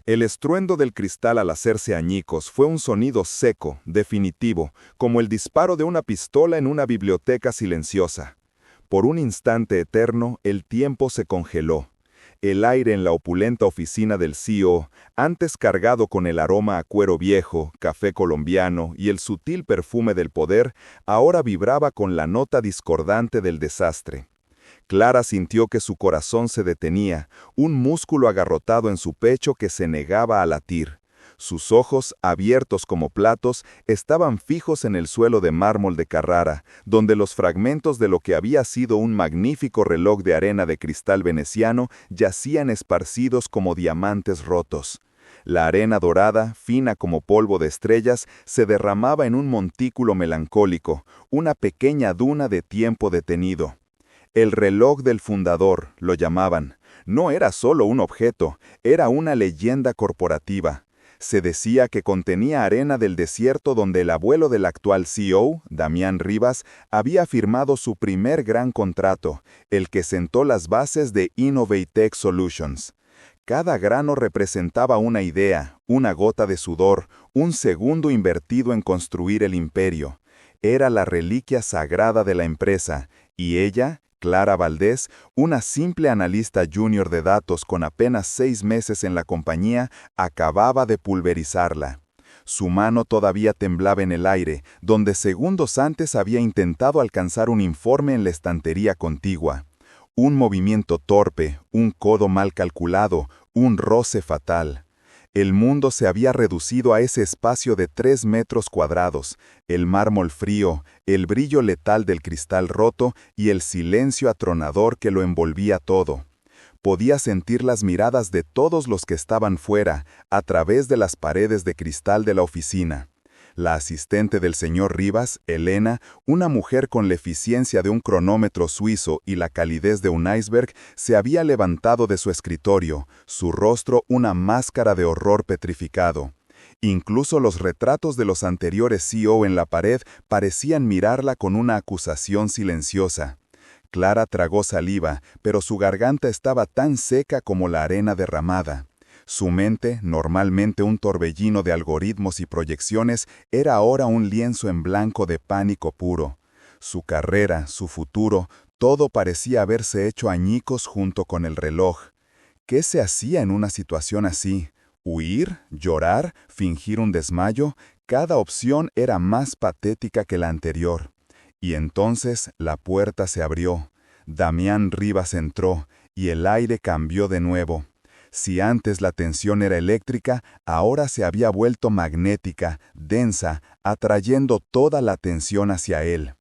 El estruendo del cristal al hacerse añicos fue un sonido seco, definitivo, como el disparo de una pistola en una biblioteca silenciosa. Por un instante eterno, el tiempo se congeló. El aire en la opulenta oficina del CEO, antes cargado con el aroma a cuero viejo, café colombiano y el sutil perfume del poder, ahora vibraba con la nota discordante del desastre. Clara sintió que su corazón se detenía, un músculo agarrotado en su pecho que se negaba a latir. Sus ojos, abiertos como platos, estaban fijos en el suelo de mármol de Carrara, donde los fragmentos de lo que había sido un magnífico reloj de arena de cristal veneciano yacían esparcidos como diamantes rotos. La arena dorada, fina como polvo de estrellas, se derramaba en un montículo melancólico, una pequeña duna de tiempo detenido. El reloj del fundador, lo llamaban. No era solo un objeto, era una leyenda corporativa. Se decía que contenía arena del desierto donde el abuelo del actual CEO, Damián Rivas, había firmado su primer gran contrato, el que sentó las bases de Innovatech Solutions. Cada grano representaba una idea, una gota de sudor, un segundo invertido en construir el imperio. Era la reliquia sagrada de la empresa, y ella, Clara Valdés, una simple analista junior de datos con apenas 6 meses en la compañía, acababa de pulverizarla. Su mano todavía temblaba en el aire, donde segundos antes había intentado alcanzar un informe en la estantería contigua. Un movimiento torpe, un codo mal calculado, un roce fatal. El mundo se había reducido a ese espacio de 3 metros cuadrados, el mármol frío, el brillo letal del cristal roto y el silencio atronador que lo envolvía todo. Podía sentir las miradas de todos los que estaban fuera, a través de las paredes de cristal de la oficina. La asistente del señor Rivas, Elena, una mujer con la eficiencia de un cronómetro suizo y la calidez de un iceberg, se había levantado de su escritorio, su rostro una máscara de horror petrificado. Incluso los retratos de los anteriores CEO en la pared parecían mirarla con una acusación silenciosa. Clara tragó saliva, pero su garganta estaba tan seca como la arena derramada. Su mente, normalmente un torbellino de algoritmos y proyecciones, era ahora un lienzo en blanco de pánico puro. Su carrera, su futuro, todo parecía haberse hecho añicos junto con el reloj. ¿Qué se hacía en una situación así? ¿Huir? ¿Llorar? ¿Fingir un desmayo? Cada opción era más patética que la anterior. Y entonces la puerta se abrió. Damián Rivas entró, y el aire cambió de nuevo. Si antes la tensión era eléctrica, ahora se había vuelto magnética, densa, atrayendo toda la atención hacia él.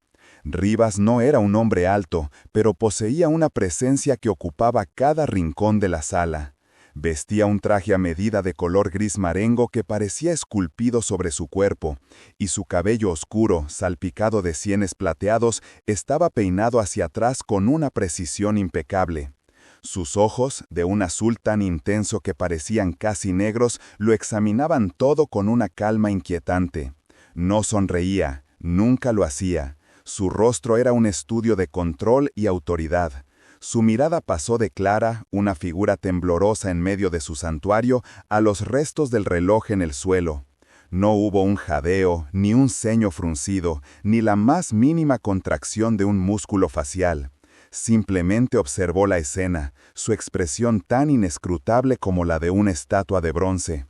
Rivas no era un hombre alto, pero poseía una presencia que ocupaba cada rincón de la sala. Vestía un traje a medida de color gris marengo que parecía esculpido sobre su cuerpo, y su cabello oscuro, salpicado de sienes plateados, estaba peinado hacia atrás con una precisión impecable. Sus ojos, de un azul tan intenso que parecían casi negros, lo examinaban todo con una calma inquietante. No sonreía, nunca lo hacía. Su rostro era un estudio de control y autoridad. Su mirada pasó de Clara, una figura temblorosa en medio de su santuario, a los restos del reloj en el suelo. No hubo un jadeo, ni un ceño fruncido, ni la más mínima contracción de un músculo facial. Simplemente observó la escena, su expresión tan inescrutable como la de una estatua de bronce.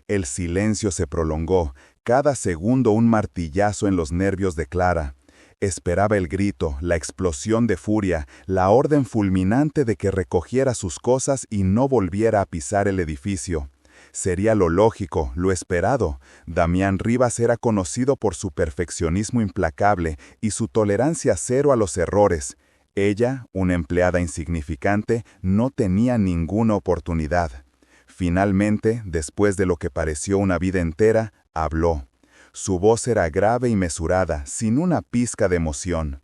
El silencio se prolongó, cada segundo un martillazo en los nervios de Clara. Esperaba el grito, la explosión de furia, la orden fulminante de que recogiera sus cosas y no volviera a pisar el edificio. Sería lo lógico, lo esperado. Damián Rivas era conocido por su perfeccionismo implacable y su tolerancia cero a los errores. Ella, una empleada insignificante, no tenía ninguna oportunidad. Finalmente, después de lo que pareció una vida entera, habló. Su voz era grave y mesurada, sin una pizca de emoción.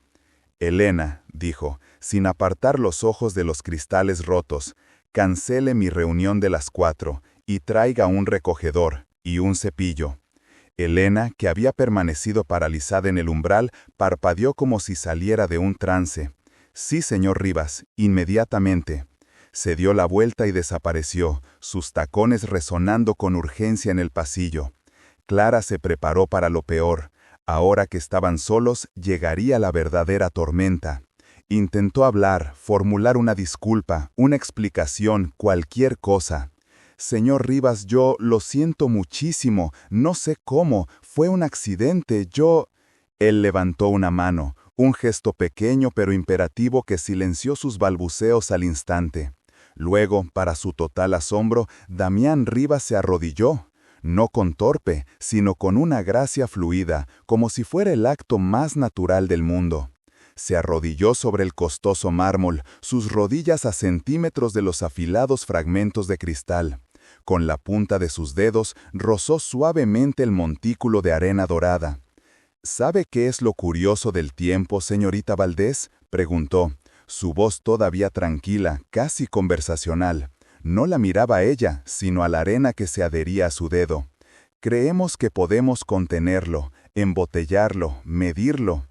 «Elena», dijo, sin apartar los ojos de los cristales rotos, «cancele mi reunión de las 4 y traiga un recogedor y un cepillo». Elena, que había permanecido paralizada en el umbral, parpadeó como si saliera de un trance. «Sí, señor Rivas, inmediatamente». Se dio la vuelta y desapareció, sus tacones resonando con urgencia en el pasillo. Clara se preparó para lo peor. Ahora que estaban solos, llegaría la verdadera tormenta. Intentó hablar, formular una disculpa, una explicación, cualquier cosa. Señor Rivas, yo lo siento muchísimo, no sé cómo, fue un accidente, yo... Él levantó una mano, un gesto pequeño pero imperativo que silenció sus balbuceos al instante. Luego, para su total asombro, Damián Rivas se arrodilló, no con torpe, sino con una gracia fluida, como si fuera el acto más natural del mundo. Se arrodilló sobre el costoso mármol, sus rodillas a centímetros de los afilados fragmentos de cristal. Con la punta de sus dedos rozó suavemente el montículo de arena dorada. ¿Sabe qué es lo curioso del tiempo, señorita Valdés?, preguntó, su voz todavía tranquila, casi conversacional. No la miraba a ella, sino a la arena que se adhería a su dedo. Creemos que podemos contenerlo, embotellarlo, medirlo.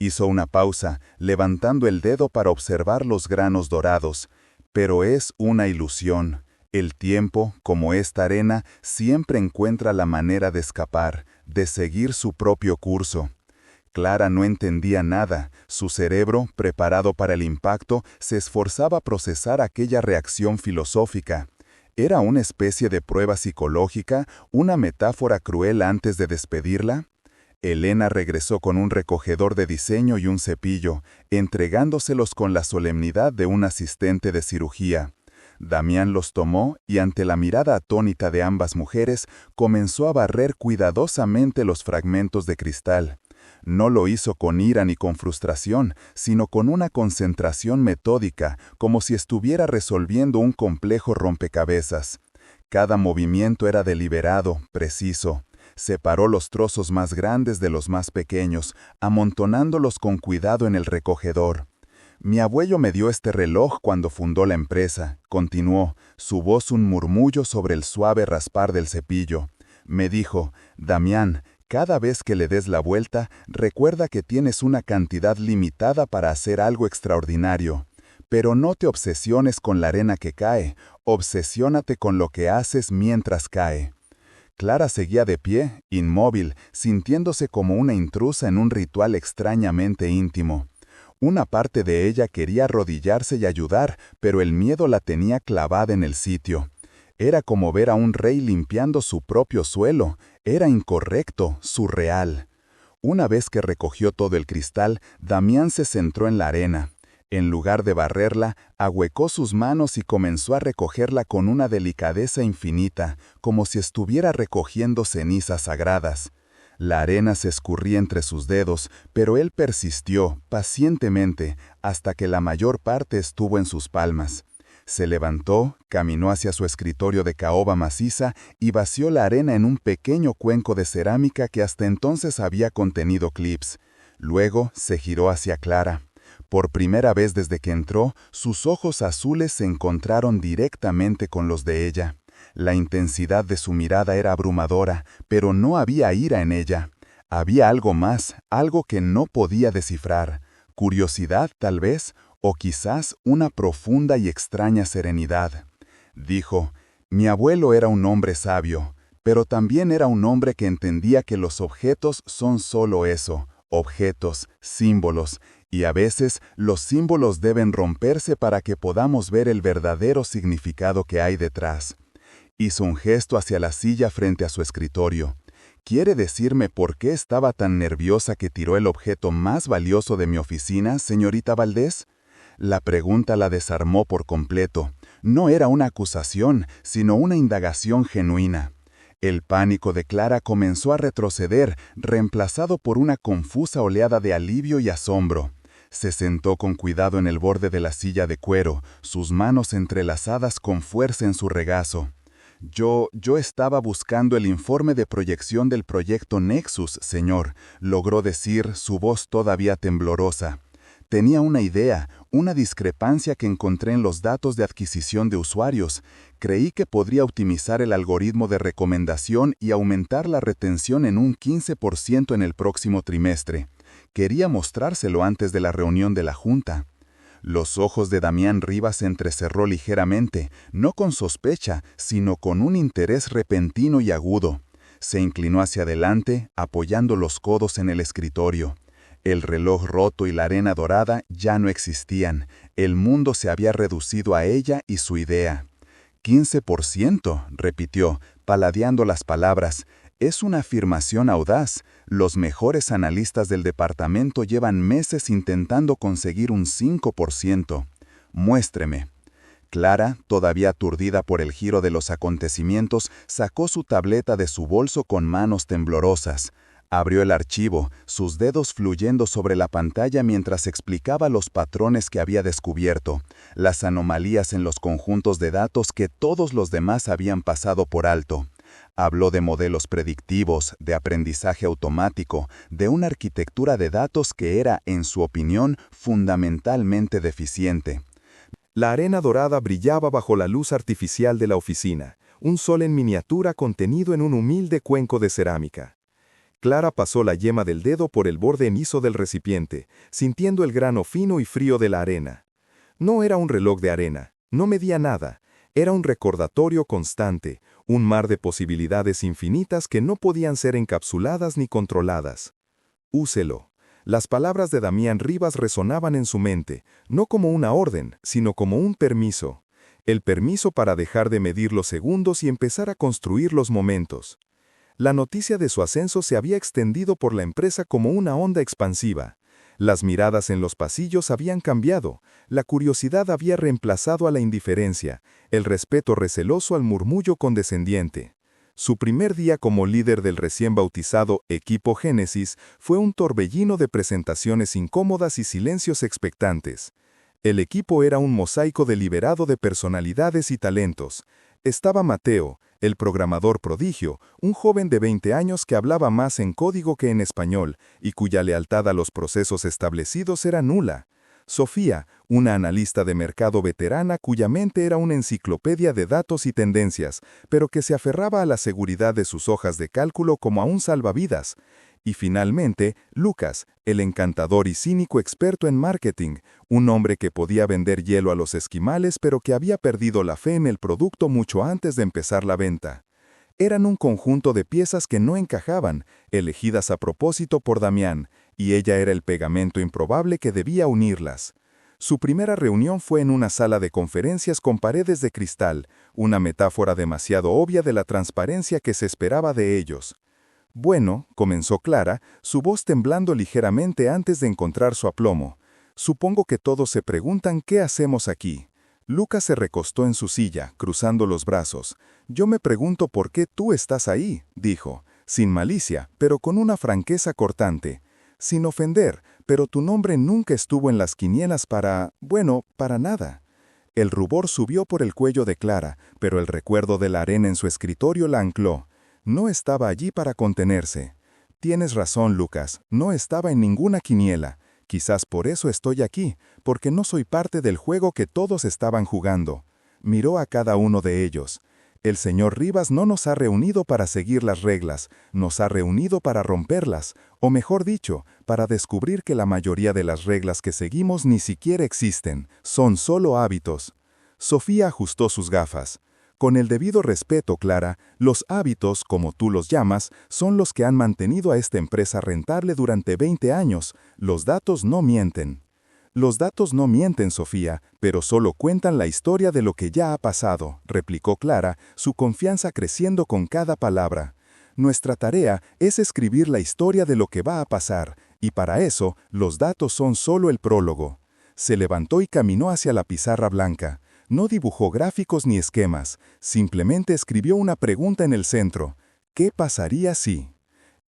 Hizo una pausa, levantando el dedo para observar los granos dorados. Pero es una ilusión. El tiempo, como esta arena, siempre encuentra la manera de escapar, de seguir su propio curso. Clara no entendía nada. Su cerebro, preparado para el impacto, se esforzaba a procesar aquella reacción filosófica. ¿Era una especie de prueba psicológica, una metáfora cruel antes de despedirla? Elena regresó con un recogedor de diseño y un cepillo, entregándoselos con la solemnidad de un asistente de cirugía. Damián los tomó y ante la mirada atónita de ambas mujeres, comenzó a barrer cuidadosamente los fragmentos de cristal. No lo hizo con ira ni con frustración, sino con una concentración metódica, como si estuviera resolviendo un complejo rompecabezas. Cada movimiento era deliberado, preciso. Separó los trozos más grandes de los más pequeños, amontonándolos con cuidado en el recogedor. Mi abuelo me dio este reloj cuando fundó la empresa, continuó, su voz un murmullo sobre el suave raspar del cepillo. Me dijo, Damián, cada vez que le des la vuelta, recuerda que tienes una cantidad limitada para hacer algo extraordinario. Pero no te obsesiones con la arena que cae, obsesiónate con lo que haces mientras cae. Clara seguía de pie, inmóvil, sintiéndose como una intrusa en un ritual extrañamente íntimo. Una parte de ella quería arrodillarse y ayudar, pero el miedo la tenía clavada en el sitio. Era como ver a un rey limpiando su propio suelo. Era incorrecto, surreal. Una vez que recogió todo el cristal, Damián se centró en la arena. En lugar de barrerla, ahuecó sus manos y comenzó a recogerla con una delicadeza infinita, como si estuviera recogiendo cenizas sagradas. La arena se escurría entre sus dedos, pero él persistió, pacientemente, hasta que la mayor parte estuvo en sus palmas. Se levantó, caminó hacia su escritorio de caoba maciza y vació la arena en un pequeño cuenco de cerámica que hasta entonces había contenido clips. Luego se giró hacia Clara. Por primera vez desde que entró, sus ojos azules se encontraron directamente con los de ella. La intensidad de su mirada era abrumadora, pero no había ira en ella. Había algo más, algo que no podía descifrar. Curiosidad, tal vez, o quizás una profunda y extraña serenidad. Dijo, mi abuelo era un hombre sabio, pero también era un hombre que entendía que los objetos son solo eso, objetos, símbolos, y a veces los símbolos deben romperse para que podamos ver el verdadero significado que hay detrás. Hizo un gesto hacia la silla frente a su escritorio. ¿Quiere decirme por qué estaba tan nerviosa que tiró el objeto más valioso de mi oficina, señorita Valdés? La pregunta la desarmó por completo. No era una acusación, sino una indagación genuina. El pánico de Clara comenzó a retroceder, reemplazado por una confusa oleada de alivio y asombro. Se sentó con cuidado en el borde de la silla de cuero, sus manos entrelazadas con fuerza en su regazo. Yo estaba buscando el informe de proyección del proyecto Nexus, señor, logró decir, su voz todavía temblorosa. Tenía una idea, una discrepancia que encontré en los datos de adquisición de usuarios. Creí que podría optimizar el algoritmo de recomendación y aumentar la retención en un 15% en el próximo trimestre. Quería mostrárselo antes de la reunión de la Junta. Los ojos de Damián Rivas se entrecerró ligeramente, no con sospecha, sino con un interés repentino y agudo. Se inclinó hacia adelante, apoyando los codos en el escritorio. El reloj roto y la arena dorada ya no existían. El mundo se había reducido a ella y su idea. 15%, repitió, paladeando las palabras. Es una afirmación audaz. Los mejores analistas del departamento llevan meses intentando conseguir un 5%. Muéstreme. Clara, todavía aturdida por el giro de los acontecimientos, sacó su tableta de su bolso con manos temblorosas. Abrió el archivo, sus dedos fluyendo sobre la pantalla mientras explicaba los patrones que había descubierto, las anomalías en los conjuntos de datos que todos los demás habían pasado por alto. Habló de modelos predictivos, de aprendizaje automático, de una arquitectura de datos que era, en su opinión, fundamentalmente deficiente. La arena dorada brillaba bajo la luz artificial de la oficina, un sol en miniatura contenido en un humilde cuenco de cerámica. Clara pasó la yema del dedo por el borde enizo del recipiente, sintiendo el grano fino y frío de la arena. No era un reloj de arena, no medía nada, era un recordatorio constante, un mar de posibilidades infinitas que no podían ser encapsuladas ni controladas. Úselo. Las palabras de Damián Rivas resonaban en su mente, no como una orden, sino como un permiso. El permiso para dejar de medir los segundos y empezar a construir los momentos. La noticia de su ascenso se había extendido por la empresa como una onda expansiva. Las miradas en los pasillos habían cambiado, la curiosidad había reemplazado a la indiferencia, el respeto receloso al murmullo condescendiente. Su primer día como líder del recién bautizado Equipo Génesis fue un torbellino de presentaciones incómodas y silencios expectantes. El equipo era un mosaico deliberado de personalidades y talentos. Estaba Mateo, el programador prodigio, un joven de 20 años que hablaba más en código que en español y cuya lealtad a los procesos establecidos era nula. Sofía, una analista de mercado veterana cuya mente era una enciclopedia de datos y tendencias, pero que se aferraba a la seguridad de sus hojas de cálculo como a un salvavidas. Y finalmente, Lucas, el encantador y cínico experto en marketing, un hombre que podía vender hielo a los esquimales pero que había perdido la fe en el producto mucho antes de empezar la venta. Eran un conjunto de piezas que no encajaban, elegidas a propósito por Damián, y ella era el pegamento improbable que debía unirlas. Su primera reunión fue en una sala de conferencias con paredes de cristal, una metáfora demasiado obvia de la transparencia que se esperaba de ellos. Bueno, comenzó Clara, su voz temblando ligeramente antes de encontrar su aplomo. Supongo que todos se preguntan qué hacemos aquí. Lucas se recostó en su silla, cruzando los brazos. Yo me pregunto por qué tú estás ahí, dijo, sin malicia, pero con una franqueza cortante. Sin ofender, pero tu nombre nunca estuvo en las quinielas para nada. El rubor subió por el cuello de Clara, pero el recuerdo de la arena en su escritorio la ancló. No estaba allí para contenerse. Tienes razón, Lucas, no estaba en ninguna quiniela. Quizás por eso estoy aquí, porque no soy parte del juego que todos estaban jugando. Miró a cada uno de ellos. El señor Rivas no nos ha reunido para seguir las reglas, nos ha reunido para romperlas, o mejor dicho, para descubrir que la mayoría de las reglas que seguimos ni siquiera existen, son solo hábitos. Sofía ajustó sus gafas. Con el debido respeto, Clara, los hábitos, como tú los llamas, son los que han mantenido a esta empresa rentable durante 20 años. Los datos no mienten. Los datos no mienten, Sofía, pero solo cuentan la historia de lo que ya ha pasado, replicó Clara, su confianza creciendo con cada palabra. Nuestra tarea es escribir la historia de lo que va a pasar, y para eso, los datos son solo el prólogo. Se levantó y caminó hacia la pizarra blanca. No dibujó gráficos ni esquemas, simplemente escribió una pregunta en el centro. ¿Qué pasaría si?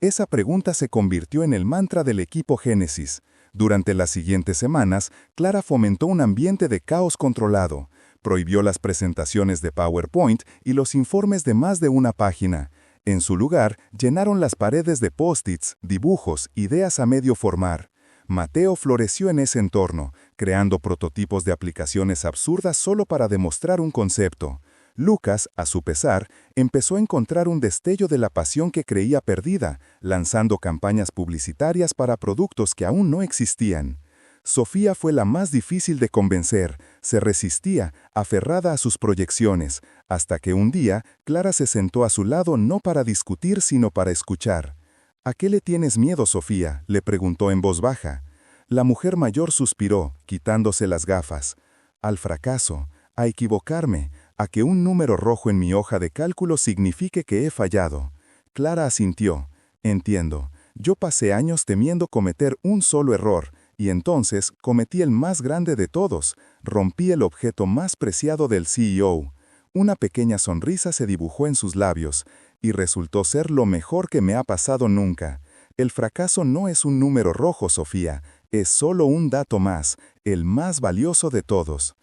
Esa pregunta se convirtió en el mantra del equipo Génesis. Durante las siguientes semanas, Clara fomentó un ambiente de caos controlado. Prohibió las presentaciones de PowerPoint y los informes de más de una página. En su lugar, llenaron las paredes de post-its, dibujos, ideas a medio formar. Mateo floreció en ese entorno, creando prototipos de aplicaciones absurdas solo para demostrar un concepto. Lucas, a su pesar, empezó a encontrar un destello de la pasión que creía perdida, lanzando campañas publicitarias para productos que aún no existían. Sofía fue la más difícil de convencer, se resistía, aferrada a sus proyecciones, hasta que un día Clara se sentó a su lado no para discutir sino para escuchar. ¿A qué le tienes miedo, Sofía?, le preguntó en voz baja. La mujer mayor suspiró, quitándose las gafas. Al fracaso, a equivocarme, a que un número rojo en mi hoja de cálculo signifique que he fallado. Clara asintió. Entiendo. Yo pasé años temiendo cometer un solo error, y entonces cometí el más grande de todos. Rompí el objeto más preciado del CEO. Una pequeña sonrisa se dibujó en sus labios, y resultó ser lo mejor que me ha pasado nunca. El fracaso no es un número rojo, Sofía, es solo un dato más, el más valioso de todos.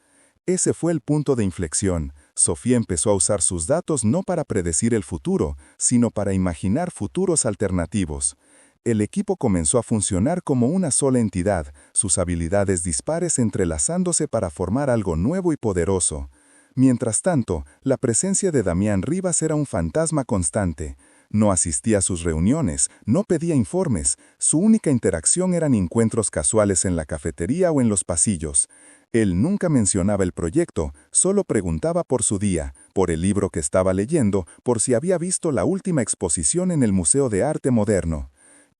Ese fue el punto de inflexión. Sofía empezó a usar sus datos no para predecir el futuro, sino para imaginar futuros alternativos. El equipo comenzó a funcionar como una sola entidad, sus habilidades dispares entrelazándose para formar algo nuevo y poderoso. Mientras tanto, la presencia de Damián Rivas era un fantasma constante. No asistía a sus reuniones, no pedía informes, su única interacción eran encuentros casuales en la cafetería o en los pasillos. Él nunca mencionaba el proyecto, solo preguntaba por su día, por el libro que estaba leyendo, por si había visto la última exposición en el Museo de Arte Moderno.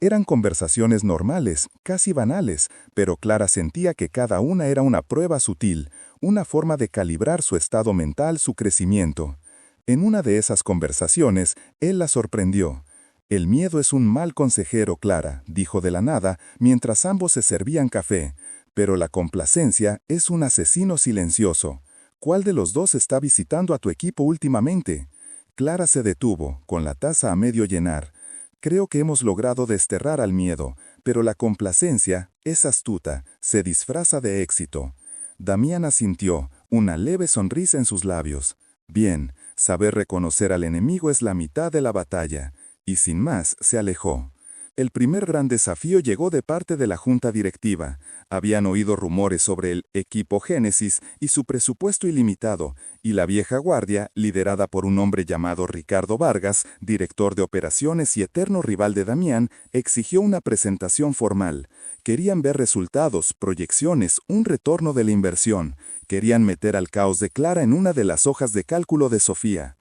Eran conversaciones normales, casi banales, pero Clara sentía que cada una era una prueba sutil, una forma de calibrar su estado mental, su crecimiento. En una de esas conversaciones, él la sorprendió. «El miedo es un mal consejero, Clara», dijo de la nada, mientras ambos se servían café. «Pero la complacencia es un asesino silencioso. ¿Cuál de los dos está visitando a tu equipo últimamente?» Clara se detuvo, con la taza a medio llenar. «Creo que hemos logrado desterrar al miedo, pero la complacencia es astuta, se disfraza de éxito». Damián asintió, una leve sonrisa en sus labios. «Bien, saber reconocer al enemigo es la mitad de la batalla». Y sin más, se alejó. El primer gran desafío llegó de parte de la junta directiva. Habían oído rumores sobre el equipo Génesis y su presupuesto ilimitado, y la vieja guardia, liderada por un hombre llamado Ricardo Vargas, director de operaciones y eterno rival de Damián, exigió una presentación formal. Querían ver resultados, proyecciones, un retorno de la inversión. Querían meter al caos de Clara en una de las hojas de cálculo de Sofía.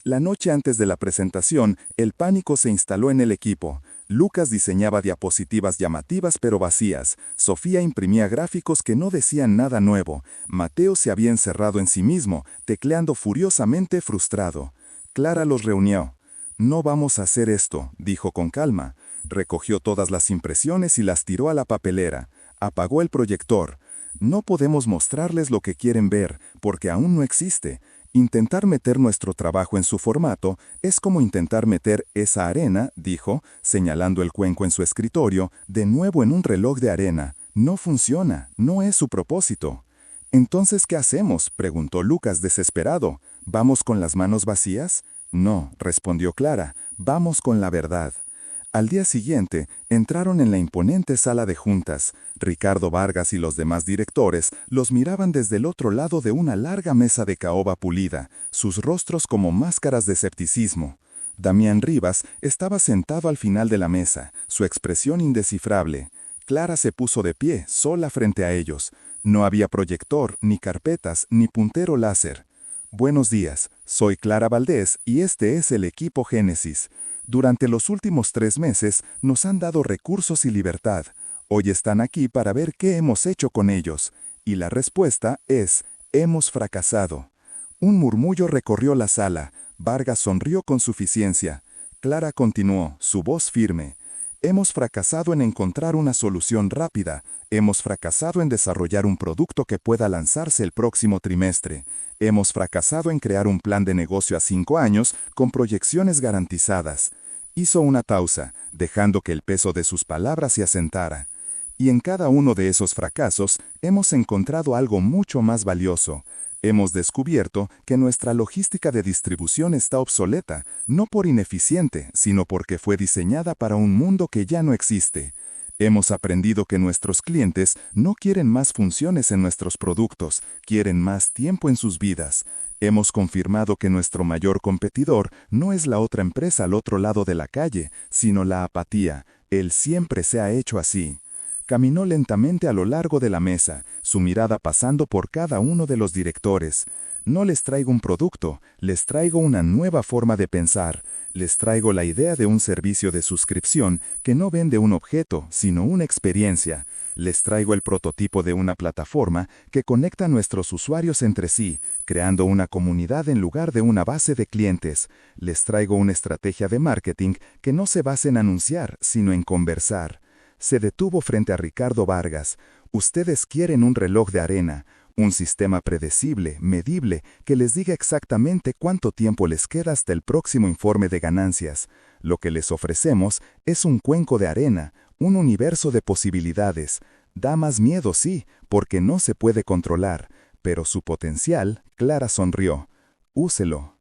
La noche antes de la presentación, el pánico se instaló en el equipo. Lucas diseñaba diapositivas llamativas pero vacías. Sofía imprimía gráficos que no decían nada nuevo. Mateo se había encerrado en sí mismo, tecleando furiosamente frustrado. Clara los reunió. «No vamos a hacer esto», dijo con calma. Recogió todas las impresiones y las tiró a la papelera. Apagó el proyector. «No podemos mostrarles lo que quieren ver, porque aún no existe. Intentar meter nuestro trabajo en su formato es como intentar meter esa arena», dijo, señalando el cuenco en su escritorio, de nuevo en un reloj de arena. «No funciona, no es su propósito». «¿Entonces qué hacemos?», preguntó Lucas desesperado. «¿Vamos con las manos vacías?» «No», respondió Clara, «vamos con la verdad». Al día siguiente, entraron en la imponente sala de juntas. Ricardo Vargas y los demás directores los miraban desde el otro lado de una larga mesa de caoba pulida, sus rostros como máscaras de escepticismo. Damián Rivas estaba sentado al final de la mesa, su expresión indescifrable. Clara se puso de pie, sola frente a ellos. No había proyector, ni carpetas, ni puntero láser. «Buenos días, soy Clara Valdés y este es el equipo Génesis. Durante los últimos 3 meses nos han dado recursos y libertad. Hoy están aquí para ver qué hemos hecho con ellos. Y la respuesta es, hemos fracasado». Un murmullo recorrió la sala. Vargas sonrió con suficiencia. Clara continuó, su voz firme. «Hemos fracasado en encontrar una solución rápida. Hemos fracasado en desarrollar un producto que pueda lanzarse el próximo trimestre. Hemos fracasado en crear un plan de negocio a 5 años con proyecciones garantizadas». Hizo una pausa, dejando que el peso de sus palabras se asentara. «Y en cada uno de esos fracasos hemos encontrado algo mucho más valioso. Hemos descubierto que nuestra logística de distribución está obsoleta, no por ineficiente, sino porque fue diseñada para un mundo que ya no existe. Hemos aprendido que nuestros clientes no quieren más funciones en nuestros productos, quieren más tiempo en sus vidas. Hemos confirmado que nuestro mayor competidor no es la otra empresa al otro lado de la calle, sino la apatía. Él siempre se ha hecho así». Caminó lentamente a lo largo de la mesa, su mirada pasando por cada uno de los directores. No les traigo un producto, les traigo una nueva forma de pensar. Les traigo la idea de un servicio de suscripción que no vende un objeto, sino una experiencia. Les traigo el prototipo de una plataforma que conecta a nuestros usuarios entre sí, creando una comunidad en lugar de una base de clientes. Les traigo una estrategia de marketing que no se basa en anunciar, sino en conversar. Se detuvo frente a Ricardo Vargas. Ustedes quieren un reloj de arena. Un sistema predecible, medible, que les diga exactamente cuánto tiempo les queda hasta el próximo informe de ganancias. Lo que les ofrecemos es un cuenco de arena, un universo de posibilidades. Da más miedo, sí, porque no se puede controlar, pero su potencial, Clara sonrió. Úselo.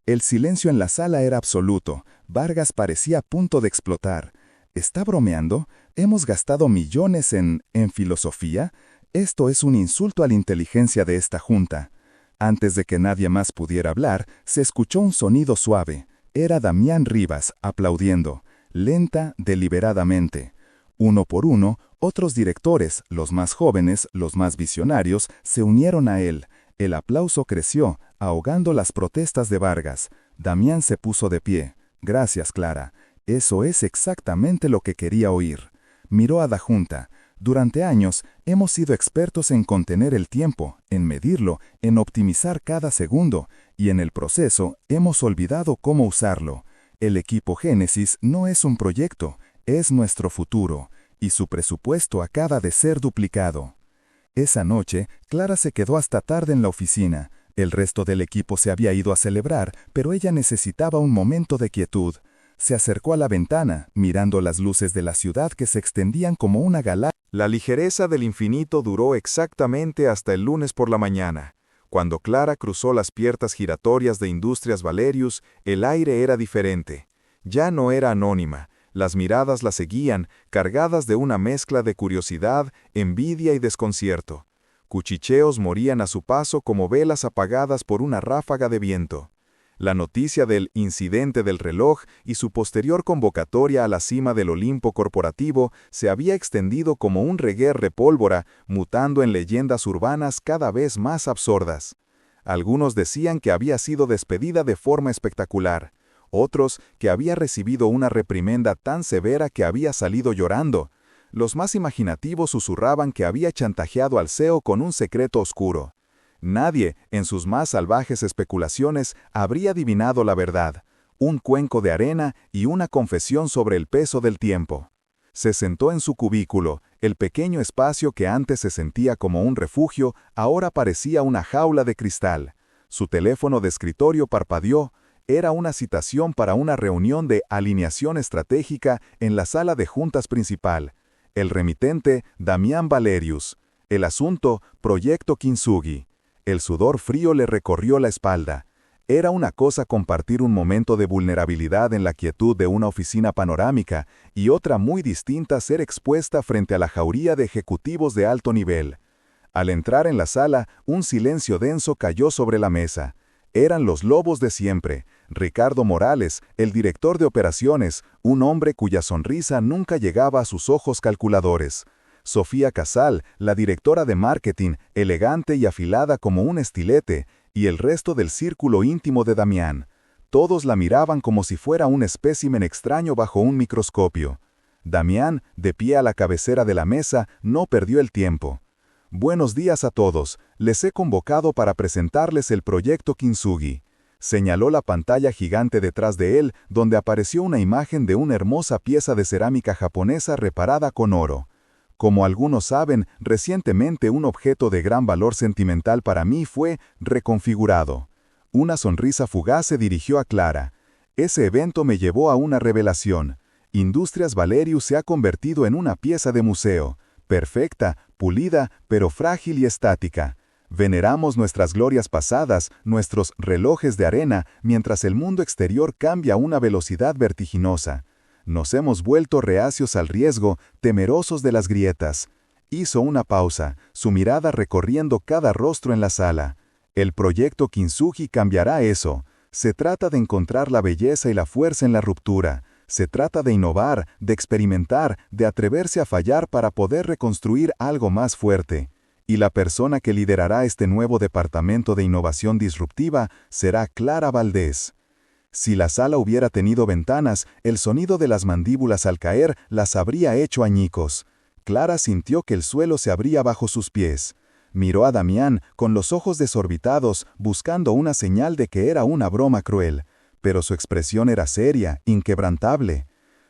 El silencio en la sala era absoluto. Vargas parecía a punto de explotar. ¿Está bromeando? ¿Hemos gastado millones en filosofía? Esto es un insulto a la inteligencia de esta junta. Antes de que nadie más pudiera hablar, se escuchó un sonido suave. Era Damián Rivas, aplaudiendo, lenta, deliberadamente. Uno por uno, otros directores, los más jóvenes, los más visionarios, se unieron a él. El aplauso creció, ahogando las protestas de Vargas. Damián se puso de pie. Gracias, Clara. Eso es exactamente lo que quería oír. Miró a la junta. Durante años, hemos sido expertos en contener el tiempo, en medirlo, en optimizar cada segundo, y en el proceso hemos olvidado cómo usarlo. El equipo Génesis no es un proyecto, es nuestro futuro, y su presupuesto acaba de ser duplicado. Esa noche, Clara se quedó hasta tarde en la oficina. El resto del equipo se había ido a celebrar, pero ella necesitaba un momento de quietud. Se acercó a la ventana, mirando las luces de la ciudad que se extendían como una galaxia. La ligereza del infinito duró exactamente hasta el lunes por la mañana. Cuando Clara cruzó las puertas giratorias de Industrias Valerius, el aire era diferente. Ya no era anónima. Las miradas la seguían, cargadas de una mezcla de curiosidad, envidia y desconcierto. Cuchicheos morían a su paso como velas apagadas por una ráfaga de viento. La noticia del incidente del reloj y su posterior convocatoria a la cima del Olimpo corporativo se había extendido como un reguer de pólvora, mutando en leyendas urbanas cada vez más absurdas. Algunos decían que había sido despedida de forma espectacular, otros que había recibido una reprimenda tan severa que había salido llorando. Los más imaginativos susurraban que había chantajeado al CEO con un secreto oscuro. Nadie, en sus más salvajes especulaciones, habría adivinado la verdad, un cuenco de arena y una confesión sobre el peso del tiempo. Se sentó en su cubículo, el pequeño espacio que antes se sentía como un refugio, ahora parecía una jaula de cristal. Su teléfono de escritorio parpadeó, era una citación para una reunión de alineación estratégica en la sala de juntas principal. El remitente, Damián Valerius. El asunto, Proyecto Kintsugi. El sudor frío le recorrió la espalda. Era una cosa compartir un momento de vulnerabilidad en la quietud de una oficina panorámica y otra muy distinta ser expuesta frente a la jauría de ejecutivos de alto nivel. Al entrar en la sala, un silencio denso cayó sobre la mesa. Eran los lobos de siempre. Ricardo Morales, el director de operaciones, un hombre cuya sonrisa nunca llegaba a sus ojos calculadores. Sofía Casal, la directora de marketing, elegante y afilada como un estilete, y el resto del círculo íntimo de Damián. Todos la miraban como si fuera un espécimen extraño bajo un microscopio. Damián, de pie a la cabecera de la mesa, no perdió el tiempo. Buenos días a todos, les he convocado para presentarles el proyecto Kintsugi. Señaló la pantalla gigante detrás de él, donde apareció una imagen de una hermosa pieza de cerámica japonesa reparada con oro. Como algunos saben, recientemente un objeto de gran valor sentimental para mí fue reconfigurado. Una sonrisa fugaz se dirigió a Clara. Ese evento me llevó a una revelación. Industrias Valerius se ha convertido en una pieza de museo, perfecta, pulida, pero frágil y estática. Veneramos nuestras glorias pasadas, nuestros relojes de arena, mientras el mundo exterior cambia a una velocidad vertiginosa. Nos hemos vuelto reacios al riesgo, temerosos de las grietas. Hizo una pausa, su mirada recorriendo cada rostro en la sala. El proyecto Kintsugi cambiará eso. Se trata de encontrar la belleza y la fuerza en la ruptura, Se trata de innovar, de experimentar, de atreverse a fallar para poder reconstruir algo más fuerte. Y la persona que liderará este nuevo departamento de innovación disruptiva será Clara Valdés. Si la sala hubiera tenido ventanas, el sonido de las mandíbulas al caer las habría hecho añicos. Clara sintió que el suelo se abría bajo sus pies. Miró a Damián con los ojos desorbitados, buscando una señal de que era una broma cruel. Pero su expresión era seria, inquebrantable.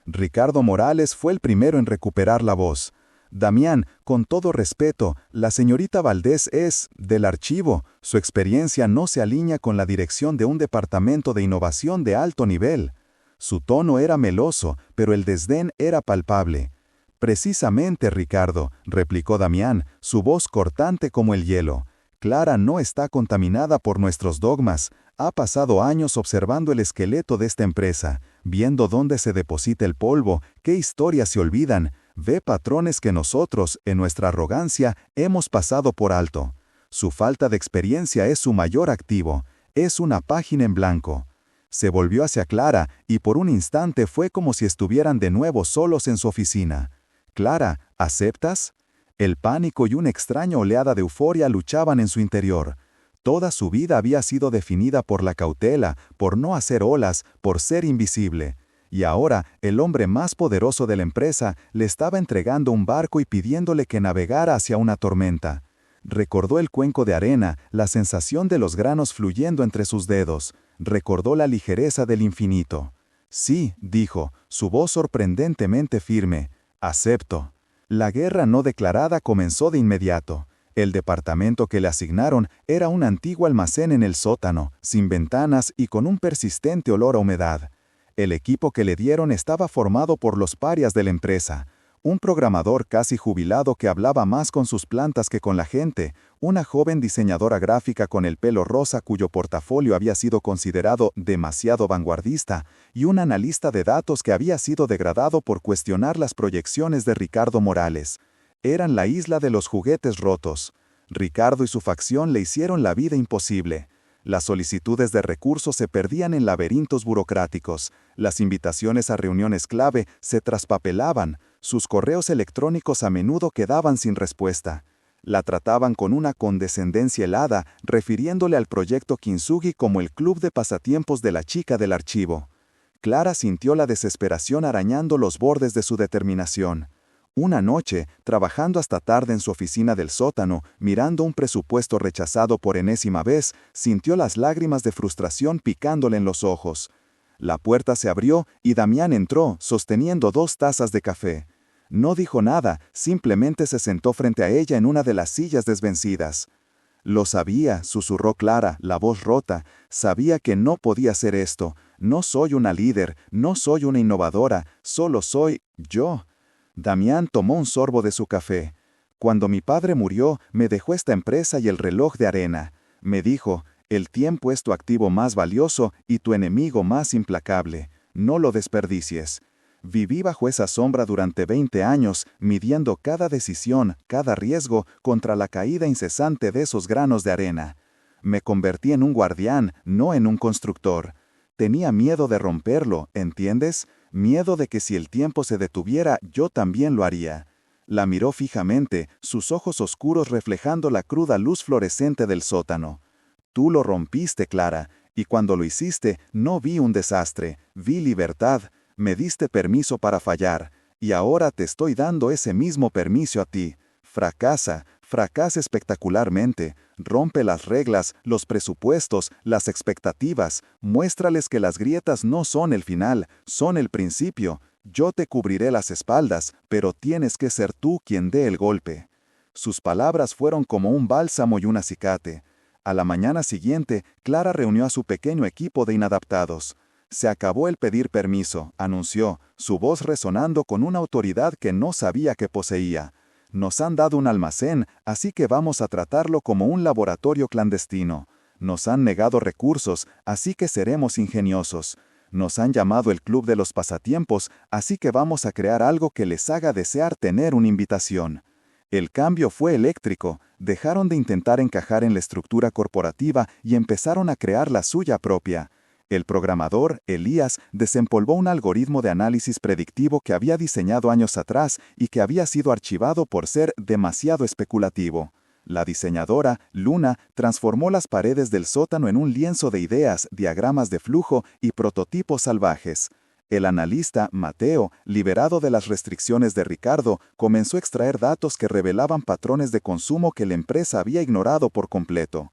Ricardo Morales fue el primero en recuperar la voz. Damián, con todo respeto, la señorita Valdés es, del archivo, su experiencia no se alinea con la dirección de un departamento de innovación de alto nivel. Su tono era meloso, pero el desdén era palpable. Precisamente, Ricardo, replicó Damián, su voz cortante como el hielo. Clara no está contaminada por nuestros dogmas. Ha pasado años observando el esqueleto de esta empresa, viendo dónde se deposita el polvo, qué historias se olvidan. Ve patrones que nosotros, en nuestra arrogancia, hemos pasado por alto. Su falta de experiencia es su mayor activo. Es una página en blanco. Se volvió hacia Clara y por un instante fue como si estuvieran de nuevo solos en su oficina. Clara, ¿aceptas? El pánico y una extraña oleada de euforia luchaban en su interior. Toda su vida había sido definida por la cautela, por no hacer olas, por ser invisible. Y ahora, el hombre más poderoso de la empresa le estaba entregando un barco y pidiéndole que navegara hacia una tormenta. Recordó el cuenco de arena, la sensación de los granos fluyendo entre sus dedos. Recordó la ligereza del infinito. Sí, dijo, su voz sorprendentemente firme. Acepto. La guerra no declarada comenzó de inmediato. El departamento que le asignaron era un antiguo almacén en el sótano, sin ventanas y con un persistente olor a humedad. El equipo que le dieron estaba formado por los parias de la empresa. Un programador casi jubilado que hablaba más con sus plantas que con la gente, una joven diseñadora gráfica con el pelo rosa cuyo portafolio había sido considerado demasiado vanguardista, y un analista de datos que había sido degradado por cuestionar las proyecciones de Ricardo Morales. Eran la isla de los juguetes rotos. Ricardo y su facción le hicieron la vida imposible. Las solicitudes de recursos se perdían en laberintos burocráticos, las invitaciones a reuniones clave se traspapelaban, sus correos electrónicos a menudo quedaban sin respuesta. La trataban con una condescendencia helada, refiriéndole al proyecto Kintsugi como el club de pasatiempos de la chica del archivo. Clara sintió la desesperación arañando los bordes de su determinación. Una noche, trabajando hasta tarde en su oficina del sótano, mirando un presupuesto rechazado por enésima vez, sintió las lágrimas de frustración picándole en los ojos. La puerta se abrió y Damián entró, sosteniendo 2 tazas de café. No dijo nada, simplemente se sentó frente a ella en una de las sillas desvencidas. Lo sabía, susurró Clara, la voz rota, sabía que no podía hacer esto. No soy una líder, no soy una innovadora, solo soy yo. Damián tomó un sorbo de su café. Cuando mi padre murió, me dejó esta empresa y el reloj de arena. Me dijo, el tiempo es tu activo más valioso y tu enemigo más implacable. No lo desperdicies. Viví bajo esa sombra durante 20 años, midiendo cada decisión, cada riesgo, contra la caída incesante de esos granos de arena. Me convertí en un guardián, no en un constructor. Tenía miedo de romperlo, ¿entiendes? Miedo de que si el tiempo se detuviera, yo también lo haría. La miró fijamente, sus ojos oscuros reflejando la cruda luz fluorescente del sótano. Tú lo rompiste, Clara, y cuando lo hiciste, no vi un desastre, vi libertad. Me diste permiso para fallar, y ahora te estoy dando ese mismo permiso a ti. Fracasa, fracasa espectacularmente, rompe las reglas, los presupuestos, las expectativas, muéstrales que las grietas no son el final, son el principio. Yo te cubriré las espaldas, pero tienes que ser tú quien dé el golpe. Sus palabras fueron como un bálsamo y un acicate. A la mañana siguiente, Clara reunió a su pequeño equipo de inadaptados. Se acabó el pedir permiso, anunció, su voz resonando con una autoridad que no sabía que poseía. Nos han dado un almacén, así que vamos a tratarlo como un laboratorio clandestino. Nos han negado recursos, así que seremos ingeniosos. Nos han llamado el Club de los Pasatiempos, así que vamos a crear algo que les haga desear tener una invitación. El cambio fue eléctrico, dejaron de intentar encajar en la estructura corporativa y empezaron a crear la suya propia. El programador, Elías, desempolvó un algoritmo de análisis predictivo que había diseñado años atrás y que había sido archivado por ser demasiado especulativo. La diseñadora, Luna, transformó las paredes del sótano en un lienzo de ideas, diagramas de flujo y prototipos salvajes. El analista, Mateo, liberado de las restricciones de Ricardo, comenzó a extraer datos que revelaban patrones de consumo que la empresa había ignorado por completo.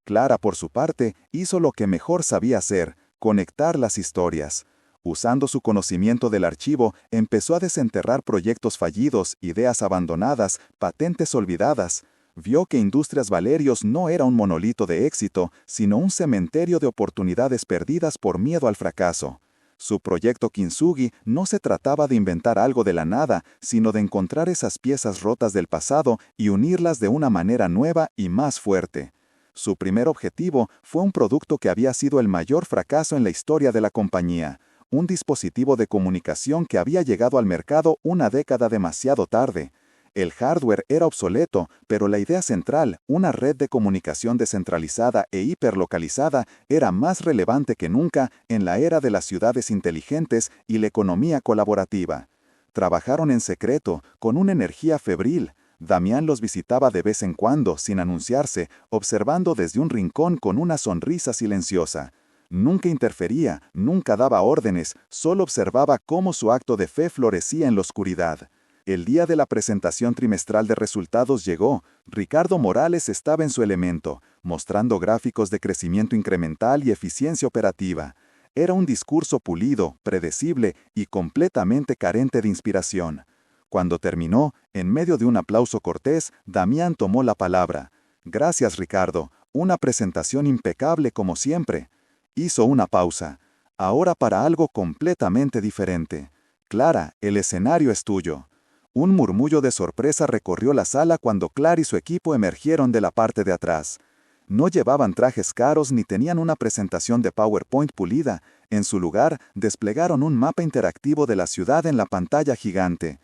Clara, por su parte, hizo lo que mejor sabía hacer: conectar las historias. Usando su conocimiento del archivo, empezó a desenterrar proyectos fallidos, ideas abandonadas, patentes olvidadas. Vio que Industrias Valerios no era un monolito de éxito, sino un cementerio de oportunidades perdidas por miedo al fracaso. Su proyecto Kintsugi no se trataba de inventar algo de la nada, sino de encontrar esas piezas rotas del pasado y unirlas de una manera nueva y más fuerte. Su primer objetivo fue un producto que había sido el mayor fracaso en la historia de la compañía, un dispositivo de comunicación que había llegado al mercado una década demasiado tarde. El hardware era obsoleto, pero la idea central, una red de comunicación descentralizada e hiperlocalizada, era más relevante que nunca en la era de las ciudades inteligentes y la economía colaborativa. Trabajaron en secreto, con una energía febril. Damián los visitaba de vez en cuando, sin anunciarse, observando desde un rincón con una sonrisa silenciosa. Nunca interfería, nunca daba órdenes, solo observaba cómo su acto de fe florecía en la oscuridad. El día de la presentación trimestral de resultados llegó. Ricardo Morales estaba en su elemento, mostrando gráficos de crecimiento incremental y eficiencia operativa. Era un discurso pulido, predecible y completamente carente de inspiración. Cuando terminó, en medio de un aplauso cortés, Damián tomó la palabra. «Gracias, Ricardo. Una presentación impecable como siempre». Hizo una pausa. «Ahora para algo completamente diferente. Clara, el escenario es tuyo». Un murmullo de sorpresa recorrió la sala cuando Clara y su equipo emergieron de la parte de atrás. No llevaban trajes caros ni tenían una presentación de PowerPoint pulida. En su lugar, desplegaron un mapa interactivo de la ciudad en la pantalla gigante.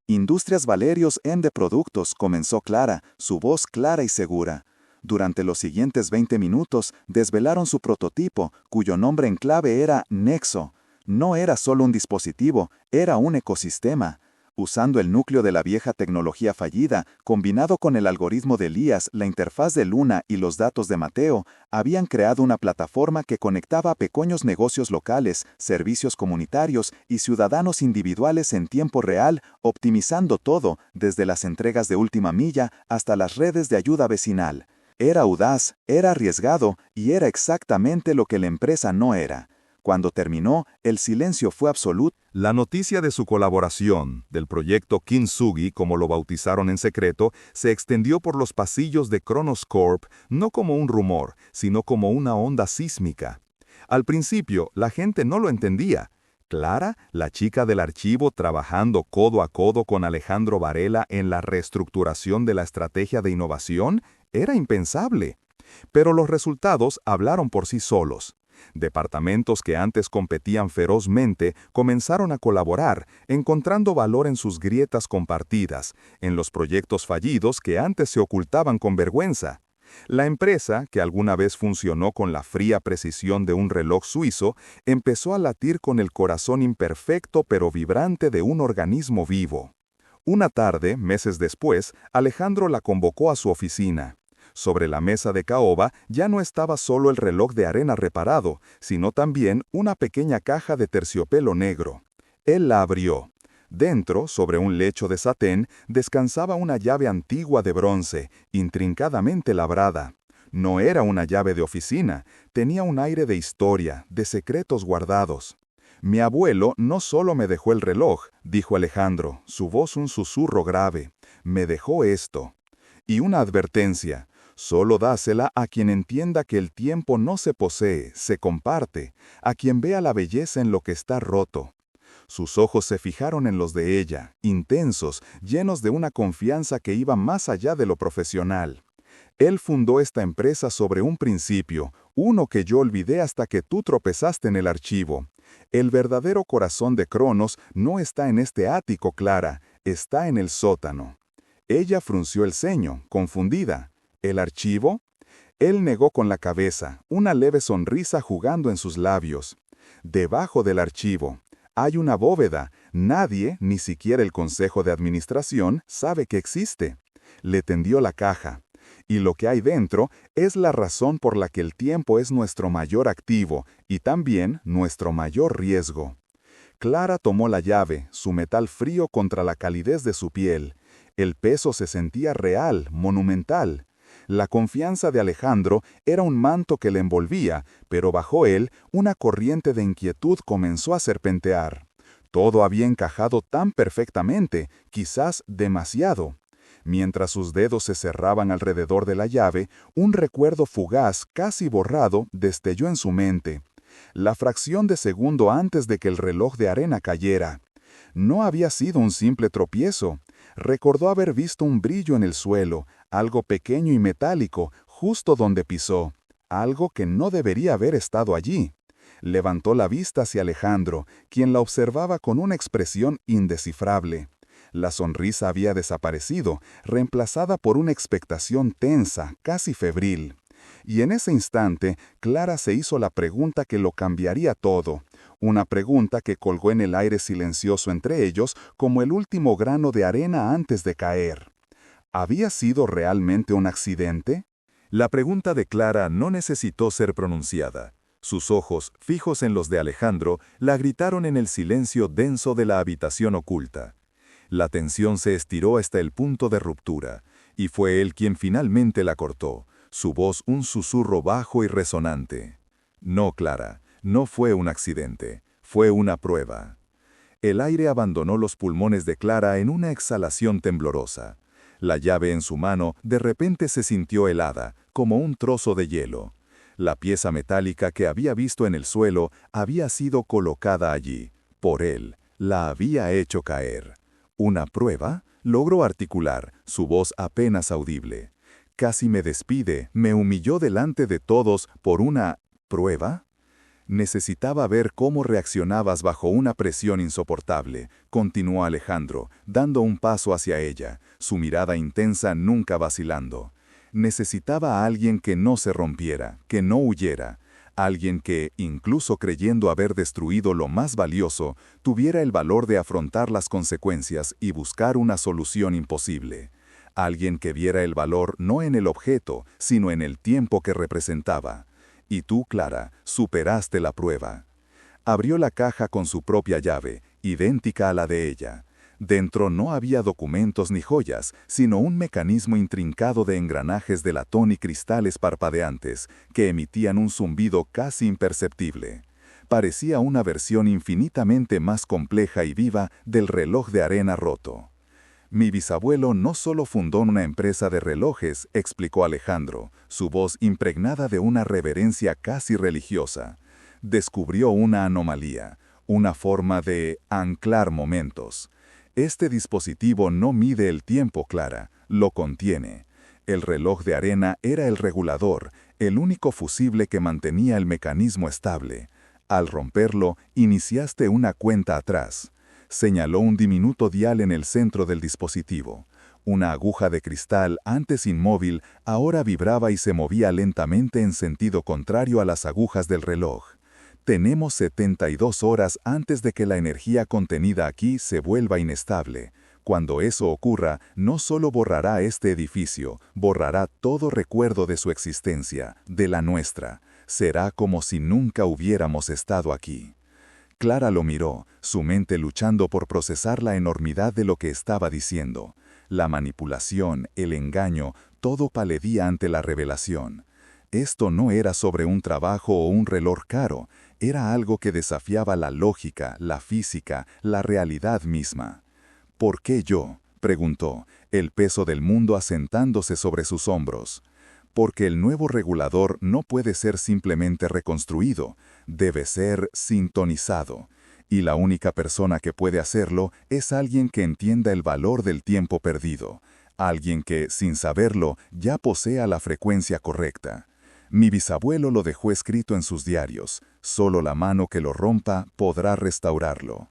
«Industrias Valerios de Productos», comenzó Clara, su voz clara y segura. Durante los siguientes 20 minutos, desvelaron su prototipo, cuyo nombre en clave era Nexo. No era solo un dispositivo, era un ecosistema. Usando el núcleo de la vieja tecnología fallida, combinado con el algoritmo de Elías, la interfaz de Luna y los datos de Mateo, habían creado una plataforma que conectaba a pequeños negocios locales, servicios comunitarios y ciudadanos individuales en tiempo real, optimizando todo, desde las entregas de última milla hasta las redes de ayuda vecinal. Era audaz, era arriesgado y era exactamente lo que la empresa no era. Cuando terminó, el silencio fue absoluto. La noticia de su colaboración, del proyecto Kintsugi, como lo bautizaron en secreto, se extendió por los pasillos de Cronos Corp no como un rumor, sino como una onda sísmica. Al principio, la gente no lo entendía. Clara, la chica del archivo, trabajando codo a codo con Alejandro Varela en la reestructuración de la estrategia de innovación, era impensable. Pero los resultados hablaron por sí solos. Departamentos que antes competían ferozmente comenzaron a colaborar, encontrando valor en sus grietas compartidas, en los proyectos fallidos que antes se ocultaban con vergüenza. La empresa, que alguna vez funcionó con la fría precisión de un reloj suizo, empezó a latir con el corazón imperfecto pero vibrante de un organismo vivo. Una tarde, meses después, Alejandro la convocó a su oficina. Sobre la mesa de caoba ya no estaba solo el reloj de arena reparado, sino también una pequeña caja de terciopelo negro. Él la abrió. Dentro, sobre un lecho de satén, descansaba una llave antigua de bronce, intrincadamente labrada. No era una llave de oficina, tenía un aire de historia, de secretos guardados. «Mi abuelo no solo me dejó el reloj», dijo Alejandro, su voz un susurro grave. «Me dejó esto». Y una advertencia. Solo dásela a quien entienda que el tiempo no se posee, se comparte, a quien vea la belleza en lo que está roto. Sus ojos se fijaron en los de ella, intensos, llenos de una confianza que iba más allá de lo profesional. Él fundó esta empresa sobre un principio, uno que yo olvidé hasta que tú tropezaste en el archivo. El verdadero corazón de Cronos no está en este ático, Clara, está en el sótano. Ella frunció el ceño, confundida. ¿El archivo? Él negó con la cabeza, una leve sonrisa jugando en sus labios. Debajo del archivo hay una bóveda. Nadie, ni siquiera el Consejo de Administración, sabe que existe. Le tendió la caja. Y lo que hay dentro es la razón por la que el tiempo es nuestro mayor activo y también nuestro mayor riesgo. Clara tomó la llave, su metal frío contra la calidez de su piel. El peso se sentía real, monumental. La confianza de Alejandro era un manto que le envolvía, pero bajo él una corriente de inquietud comenzó a serpentear. Todo había encajado tan perfectamente, quizás demasiado. Mientras sus dedos se cerraban alrededor de la llave, un recuerdo fugaz, casi borrado, destelló en su mente. La fracción de segundo antes de que el reloj de arena cayera. No había sido un simple tropiezo. Recordó haber visto un brillo en el suelo, algo pequeño y metálico, justo donde pisó, algo que no debería haber estado allí. Levantó la vista hacia Alejandro, quien la observaba con una expresión indescifrable. La sonrisa había desaparecido, reemplazada por una expectación tensa, casi febril. Y en ese instante, Clara se hizo la pregunta que lo cambiaría todo. Una pregunta que colgó en el aire silencioso entre ellos como el último grano de arena antes de caer. ¿Había sido realmente un accidente? La pregunta de Clara no necesitó ser pronunciada. Sus ojos, fijos en los de Alejandro, la gritaron en el silencio denso de la habitación oculta. La tensión se estiró hasta el punto de ruptura, y fue él quien finalmente la cortó, su voz un susurro bajo y resonante. No, Clara, no fue un accidente, fue una prueba. El aire abandonó los pulmones de Clara en una exhalación temblorosa. La llave en su mano de repente se sintió helada, como un trozo de hielo. La pieza metálica que había visto en el suelo había sido colocada allí. Por él, la había hecho caer. ¿Una prueba? Logró articular, su voz apenas audible. Casi me despide, me humilló delante de todos por una ¿prueba? Necesitaba ver cómo reaccionabas bajo una presión insoportable, continuó Alejandro, dando un paso hacia ella, su mirada intensa nunca vacilando. Necesitaba a alguien que no se rompiera, que no huyera, alguien que, incluso creyendo haber destruido lo más valioso, tuviera el valor de afrontar las consecuencias y buscar una solución imposible. Alguien que viera el valor no en el objeto, sino en el tiempo que representaba. Y tú, Clara, superaste la prueba. Abrió la caja con su propia llave, idéntica a la de ella. Dentro no había documentos ni joyas, sino un mecanismo intrincado de engranajes de latón y cristales parpadeantes, que emitían un zumbido casi imperceptible. Parecía una versión infinitamente más compleja y viva del reloj de arena roto. Mi bisabuelo no solo fundó una empresa de relojes, explicó Alejandro, su voz impregnada de una reverencia casi religiosa. Descubrió una anomalía, una forma de anclar momentos. Este dispositivo no mide el tiempo, Clara, lo contiene. El reloj de arena era el regulador, el único fusible que mantenía el mecanismo estable. Al romperlo, iniciaste una cuenta atrás. Señaló un diminuto dial en el centro del dispositivo. Una aguja de cristal, antes inmóvil, ahora vibraba y se movía lentamente en sentido contrario a las agujas del reloj. Tenemos 72 horas antes de que la energía contenida aquí se vuelva inestable. Cuando eso ocurra, no solo borrará este edificio, borrará todo recuerdo de su existencia, de la nuestra. Será como si nunca hubiéramos estado aquí. Clara lo miró, su mente luchando por procesar la enormidad de lo que estaba diciendo. La manipulación, el engaño, todo paledía ante la revelación. Esto no era sobre un trabajo o un reloj caro, era algo que desafiaba la lógica, la física, la realidad misma. ¿Por qué yo?, preguntó, el peso del mundo asentándose sobre sus hombros. Porque el nuevo regulador no puede ser simplemente reconstruido, debe ser sintonizado. Y la única persona que puede hacerlo es alguien que entienda el valor del tiempo perdido, alguien que, sin saberlo, ya posea la frecuencia correcta. Mi bisabuelo lo dejó escrito en sus diarios, solo la mano que lo rompa podrá restaurarlo.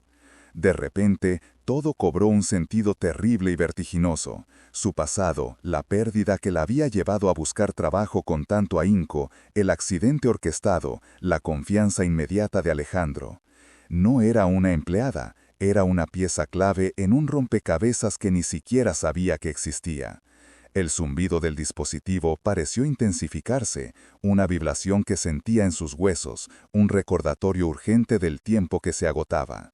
De repente, todo cobró un sentido terrible y vertiginoso. Su pasado, la pérdida que la había llevado a buscar trabajo con tanto ahínco, el accidente orquestado, la confianza inmediata de Alejandro. No era una empleada, era una pieza clave en un rompecabezas que ni siquiera sabía que existía. El zumbido del dispositivo pareció intensificarse, una vibración que sentía en sus huesos, un recordatorio urgente del tiempo que se agotaba.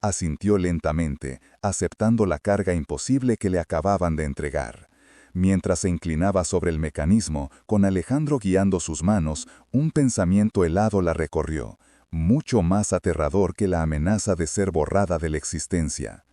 Asintió lentamente, aceptando la carga imposible que le acababan de entregar. Mientras se inclinaba sobre el mecanismo, con Alejandro guiando sus manos, un pensamiento helado la recorrió, mucho más aterrador que la amenaza de ser borrada de la existencia.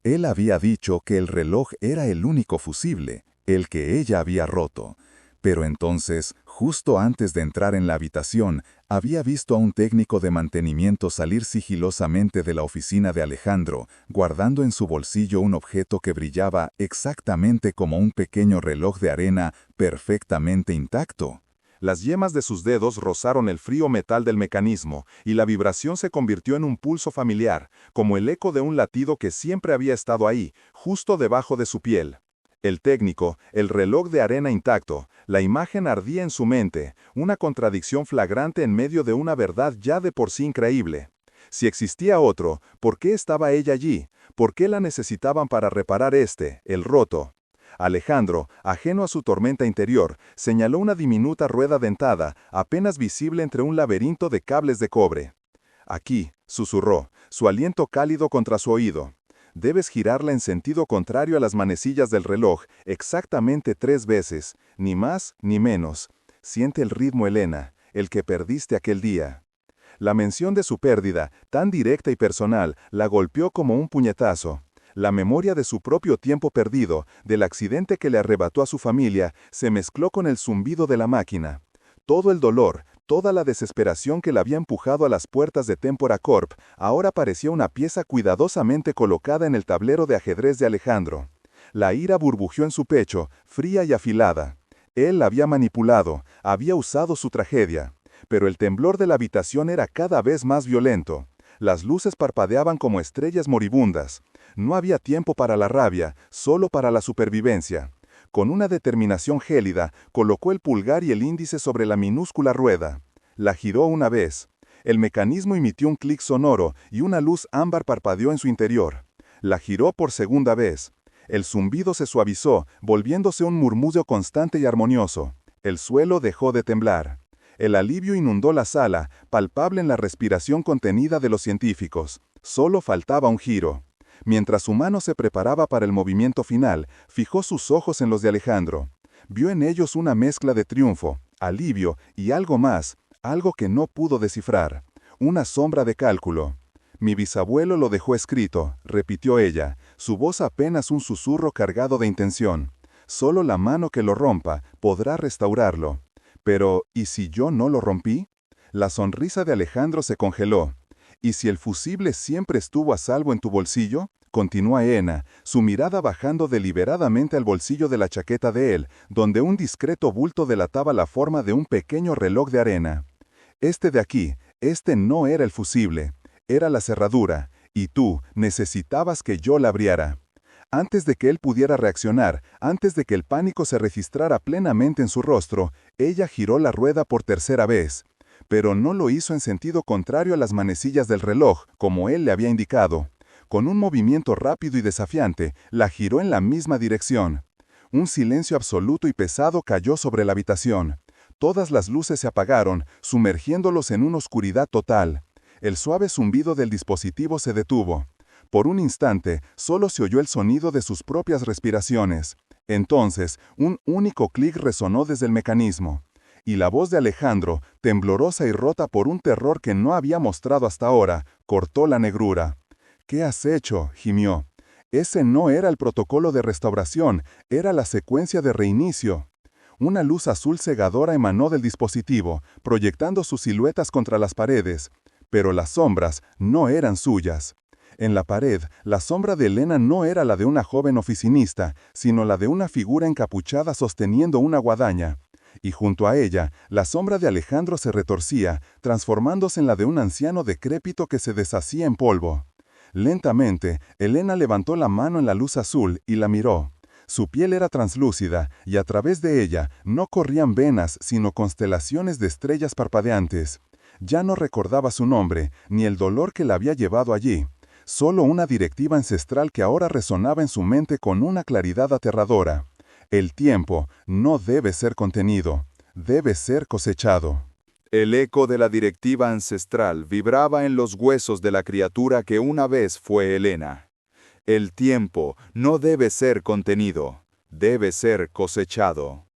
Él había dicho que el reloj era el único fusible, el que ella había roto. Pero entonces, justo antes de entrar en la habitación, había visto a un técnico de mantenimiento salir sigilosamente de la oficina de Alejandro, guardando en su bolsillo un objeto que brillaba exactamente como un pequeño reloj de arena perfectamente intacto. Las yemas de sus dedos rozaron el frío metal del mecanismo, y la vibración se convirtió en un pulso familiar, como el eco de un latido que siempre había estado ahí, justo debajo de su piel. El técnico, el reloj de arena intacto, la imagen ardía en su mente, una contradicción flagrante en medio de una verdad ya de por sí increíble. Si existía otro, ¿por qué estaba ella allí? ¿Por qué la necesitaban para reparar el roto? Alejandro, ajeno a su tormenta interior, señaló una diminuta rueda dentada, apenas visible entre un laberinto de cables de cobre. Aquí, susurró, su aliento cálido contra su oído. Debes girarla en sentido contrario a las manecillas del reloj, exactamente 3 veces, ni más ni menos. Siente el ritmo, Elena, el que perdiste aquel día. La mención de su pérdida, tan directa y personal, la golpeó como un puñetazo. La memoria de su propio tiempo perdido, del accidente que le arrebató a su familia, se mezcló con el zumbido de la máquina. Todo el dolor, toda la desesperación que la había empujado a las puertas de Tempora Corp, ahora parecía una pieza cuidadosamente colocada en el tablero de ajedrez de Alejandro. La ira burbujeó en su pecho, fría y afilada. Él la había manipulado, había usado su tragedia. Pero el temblor de la habitación era cada vez más violento. Las luces parpadeaban como estrellas moribundas. No había tiempo para la rabia, solo para la supervivencia. Con una determinación gélida, colocó el pulgar y el índice sobre la minúscula rueda. La giró una vez. El mecanismo emitió un clic sonoro y una luz ámbar parpadeó en su interior. La giró por segunda vez. El zumbido se suavizó, volviéndose un murmullo constante y armonioso. El suelo dejó de temblar. El alivio inundó la sala, palpable en la respiración contenida de los científicos. Solo faltaba un giro. Mientras su mano se preparaba para el movimiento final, fijó sus ojos en los de Alejandro. Vio en ellos una mezcla de triunfo, alivio y algo más, algo que no pudo descifrar. Una sombra de cálculo. Mi bisabuelo lo dejó escrito, repitió ella, su voz apenas un susurro cargado de intención. Solo la mano que lo rompa podrá restaurarlo. Pero, ¿y si yo no lo rompí? La sonrisa de Alejandro se congeló. ¿Y si el fusible siempre estuvo a salvo en tu bolsillo? Continúa Ena, su mirada bajando deliberadamente al bolsillo de la chaqueta de él, donde un discreto bulto delataba la forma de un pequeño reloj de arena. Este de aquí, este no era el fusible, era la cerradura, y tú necesitabas que yo la abriera. Antes de que él pudiera reaccionar, antes de que el pánico se registrara plenamente en su rostro, ella giró la rueda por tercera vez. Pero no lo hizo en sentido contrario a las manecillas del reloj, como él le había indicado. Con un movimiento rápido y desafiante, la giró en la misma dirección. Un silencio absoluto y pesado cayó sobre la habitación. Todas las luces se apagaron, sumergiéndolos en una oscuridad total. El suave zumbido del dispositivo se detuvo. Por un instante, solo se oyó el sonido de sus propias respiraciones. Entonces, un único clic resonó desde el mecanismo. Y la voz de Alejandro, temblorosa y rota por un terror que no había mostrado hasta ahora, cortó la negrura. «¿Qué has hecho?», gimió. Ese no era el protocolo de restauración, era la secuencia de reinicio. Una luz azul cegadora emanó del dispositivo, proyectando sus siluetas contra las paredes. Pero las sombras no eran suyas. En la pared, la sombra de Elena no era la de una joven oficinista, sino la de una figura encapuchada sosteniendo una guadaña. Y junto a ella, la sombra de Alejandro se retorcía, transformándose en la de un anciano decrépito que se deshacía en polvo. Lentamente, Elena levantó la mano en la luz azul y la miró. Su piel era translúcida y a través de ella no corrían venas sino constelaciones de estrellas parpadeantes. Ya no recordaba su nombre ni el dolor que la había llevado allí. Solo una directiva ancestral que ahora resonaba en su mente con una claridad aterradora. El tiempo no debe ser contenido, debe ser cosechado. El eco de la directiva ancestral vibraba en los huesos de la criatura que una vez fue Elena. El tiempo no debe ser contenido, debe ser cosechado.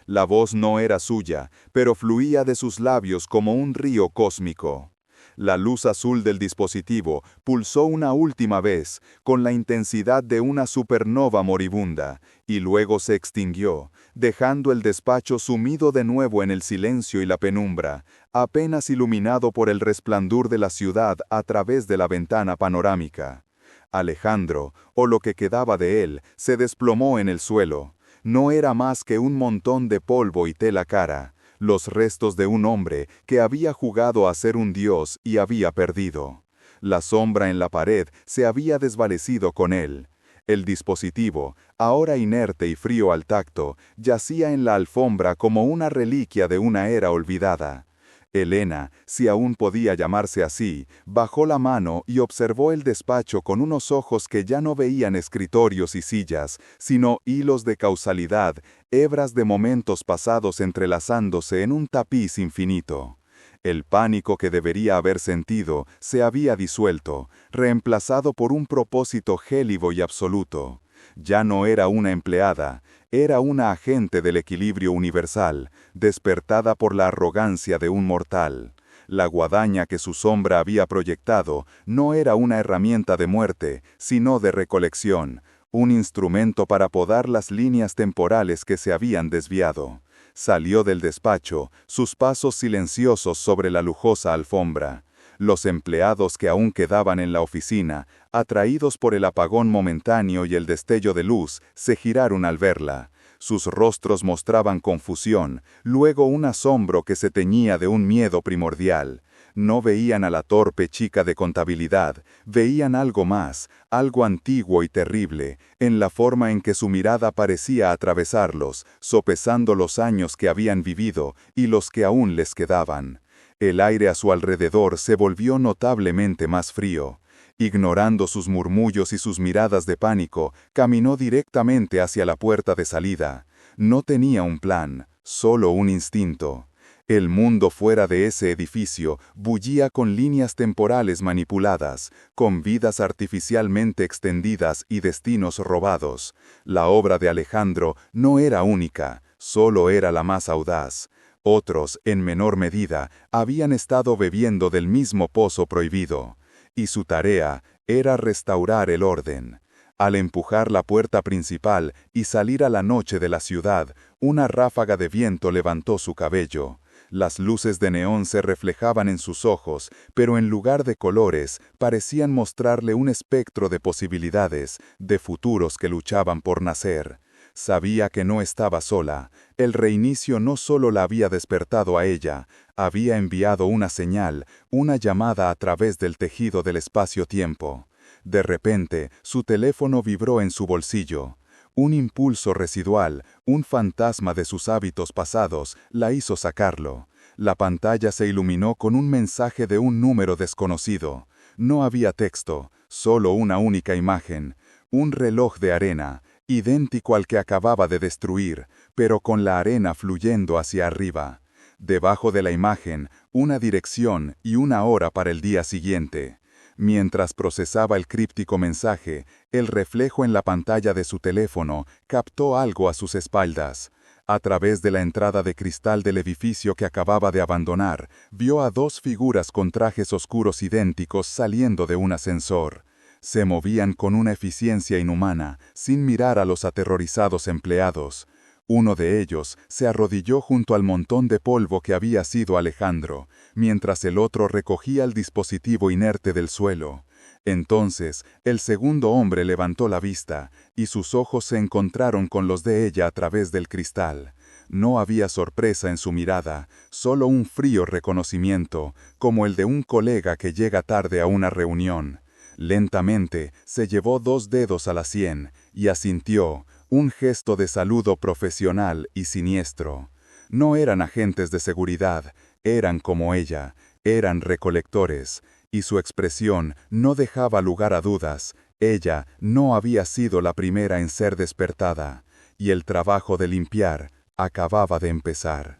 La voz no era suya, pero fluía de sus labios como un río cósmico. La luz azul del dispositivo pulsó una última vez, con la intensidad de una supernova moribunda, y luego se extinguió, dejando el despacho sumido de nuevo en el silencio y la penumbra, apenas iluminado por el resplandor de la ciudad a través de la ventana panorámica. Alejandro, o lo que quedaba de él, se desplomó en el suelo. No era más que un montón de polvo y tela cara, los restos de un hombre que había jugado a ser un dios y había perdido. La sombra en la pared se había desvanecido con él. El dispositivo, ahora inerte y frío al tacto, yacía en la alfombra como una reliquia de una era olvidada. Elena, si aún podía llamarse así, bajó la mano y observó el despacho con unos ojos que ya no veían escritorios y sillas, sino hilos de causalidad, hebras de momentos pasados entrelazándose en un tapiz infinito. El pánico que debería haber sentido se había disuelto, reemplazado por un propósito gélido y absoluto. Ya no era una empleada, era una agente del equilibrio universal, despertada por la arrogancia de un mortal. La guadaña que su sombra había proyectado no era una herramienta de muerte, sino de recolección, un instrumento para podar las líneas temporales que se habían desviado. Salió del despacho, sus pasos silenciosos sobre la lujosa alfombra. Los empleados que aún quedaban en la oficina, atraídos por el apagón momentáneo y el destello de luz, se giraron al verla. Sus rostros mostraban confusión, luego un asombro que se teñía de un miedo primordial. No veían a la torpe chica de contabilidad, veían algo más, algo antiguo y terrible, en la forma en que su mirada parecía atravesarlos, sopesando los años que habían vivido y los que aún les quedaban. El aire a su alrededor se volvió notablemente más frío. Ignorando sus murmullos y sus miradas de pánico, caminó directamente hacia la puerta de salida. No tenía un plan, solo un instinto. El mundo fuera de ese edificio bullía con líneas temporales manipuladas, con vidas artificialmente extendidas y destinos robados. La obra de Alejandro no era única, solo era la más audaz. Otros, en menor medida, habían estado bebiendo del mismo pozo prohibido. Y su tarea era restaurar el orden. Al empujar la puerta principal y salir a la noche de la ciudad, una ráfaga de viento levantó su cabello. Las luces de neón se reflejaban en sus ojos, pero en lugar de colores, parecían mostrarle un espectro de posibilidades, de futuros que luchaban por nacer. Sabía que no estaba sola. El reinicio no solo la había despertado a ella, había enviado una señal, una llamada a través del tejido del espacio-tiempo. De repente, su teléfono vibró en su bolsillo. Un impulso residual, un fantasma de sus hábitos pasados, la hizo sacarlo. La pantalla se iluminó con un mensaje de un número desconocido. No había texto, solo una única imagen. Un reloj de arena, idéntico al que acababa de destruir, pero con la arena fluyendo hacia arriba. Debajo de la imagen, una dirección y una hora para el día siguiente. Mientras procesaba el críptico mensaje, el reflejo en la pantalla de su teléfono captó algo a sus espaldas. A través de la entrada de cristal del edificio que acababa de abandonar, vio a dos figuras con trajes oscuros idénticos saliendo de un ascensor. Se movían con una eficiencia inhumana, sin mirar a los aterrorizados empleados. Uno de ellos se arrodilló junto al montón de polvo que había sido Alejandro, mientras el otro recogía el dispositivo inerte del suelo. Entonces, el segundo hombre levantó la vista, y sus ojos se encontraron con los de ella a través del cristal. No había sorpresa en su mirada, solo un frío reconocimiento, como el de un colega que llega tarde a una reunión. Lentamente se llevó 2 dedos a la sien y asintió, un gesto de saludo profesional y siniestro. No eran agentes de seguridad, eran como ella, eran recolectores, y su expresión no dejaba lugar a dudas. Ella no había sido la primera en ser despertada, y el trabajo de limpiar acababa de empezar.